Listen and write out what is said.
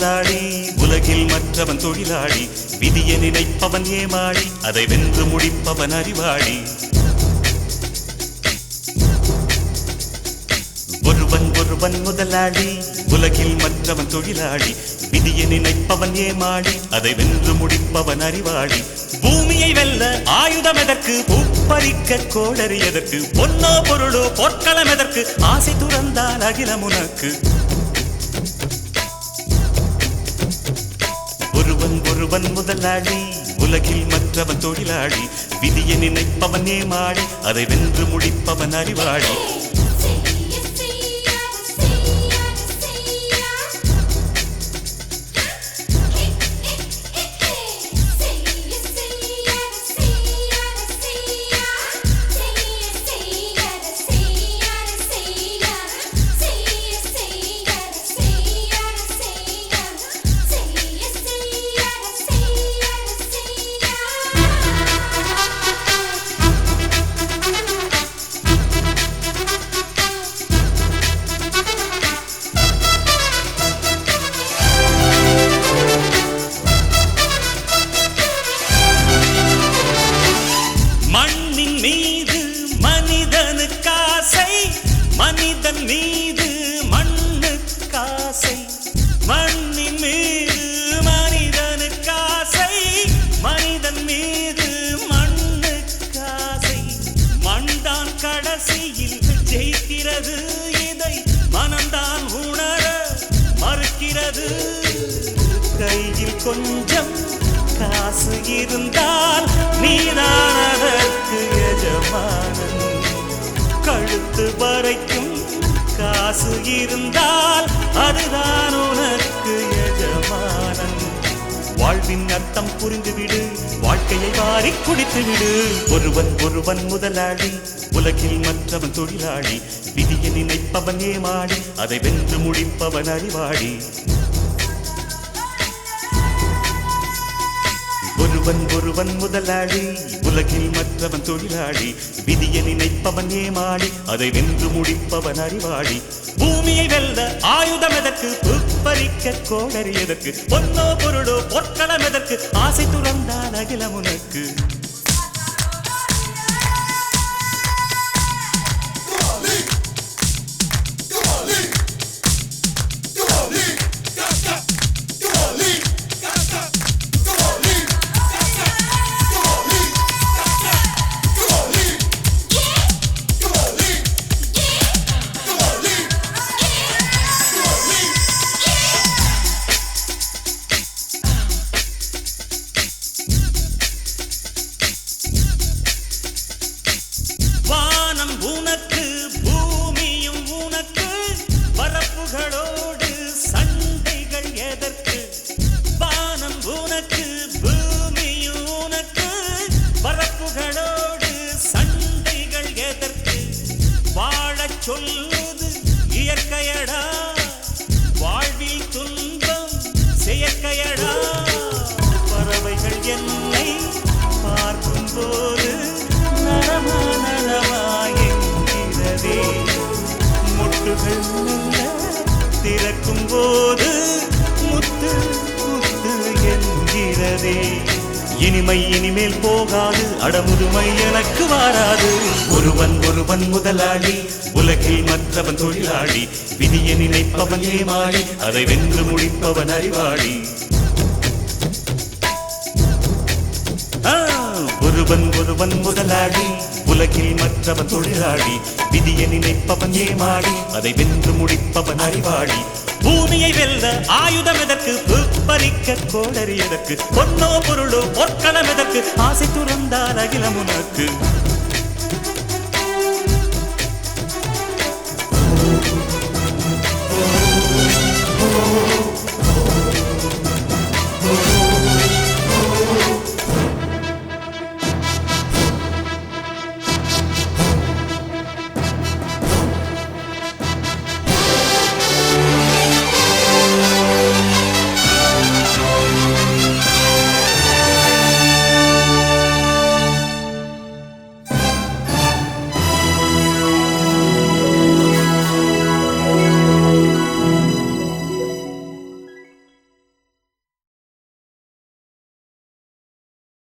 முதலாளி உலகில் மற்றவன் தொழிலாளி விதியை நினைப்பவன் ஏமாளி அதை வென்று முடிப்பவன் அறிவாளி ஒருவன் முதலாளி உலகில் மற்றவன் தொழிலாளி விதியை நினைப்பவன் ஏமாளி அதை வென்று முடிப்பவன் அறிவாளி பூமியை வெல்ல ஆயுதம் எதற்கு பூப்பறிக்க கோடரி எதற்கு பொன்னோ பொருளோ பொற்களம் எதற்கு ஆசை துறந்தால் அகிலம் உனக்கு ஒருவன் முதலாளி உலகில் மற்றவன் தொழிலாளி விதியை நினைப்பவன் ஏமாளி அதை வென்று முடிப்பவன் அறிவாளி மனிதன் மீது மண்ணுக்காசை மண்ணின் மீது மனிதனுக்காசை மனிதன் மீது மண்ணுக்காசை மண்தான் கடைசியில் ஜெயிக்கிறது இதை மனம்தான் உணர மறுக்கிறது கையில் கொஞ்சம் காசு இருந்தால் நீதான் அதற்கு எஜமானன் கழுத்து வரைக்கும் காசு இருந்தால் அதுதான் உனக்கு எஜமானன் வாழ்வின் அர்த்தம் புரிந்துவிடு வாழ்க்கையை வாரி குடித்துவிடு ஒருவன் முதலாளி உலகில் மற்றவன் தொழிலாளி விதியை நினைப்பவன் ஏமாளி அதை வென்று முடிப்பவன் அறிவாளி ஒருவன் முதலாளி உலகில் மற்றவன் தொழிலாளி விதியை நினைப்பவன் ஏமாளி அதை வென்று முடிப்பவன் அறிவாளி பூமியை வெல்ல ஆயுதம் எதற்கு பூப்பறிக்க கோடரி எதற்கு பொன்னோ பொருளோ பொற்களம் எதற்கு ஆசை துறந்தால் அகிலம் உனக்கு உனக்கு பூமியும் உனக்கு பரப்புகளோடு சண்டைகள் எதற்கு வானம் உனக்கு பூமியும் உனக்கு பரப்புகளோடு சண்டைகள் எதற்கு வாழச் சொல்வது இயற்கையடா வாழ்வில் துன்பம் செயற்கையடா பறவைகள் என்னை பார்க்கும் போது முட்டுகள் திறக்கும் போது முத்து முத்து என்கிறதே இனிமை இனிமேல் போகாது அடமுதுமை எனக்கு வாராது ஒருவன் முதலாளி உலகில் மற்றவன் தொழிலாளி விதியை நினைப்பவன் ஏமாளி அதை வென்று முடிப்பவன் அறிவாளி ஒருவன் முதலாளி உலகில் மற்றவன் தொழிலாளி விதியை நினைப்பவன் ஏமாளி அதை வென்று முடிப்பவன் அறிவாளி பூமியை வெல்ல ஆயுதம் எதற்கு பூப்பறிக்க கோடரி எதற்கு பொன்னோ பொருளோ பொற்களம் எதற்கு ஆசை துறந்தால் அகிலம் உனக்கு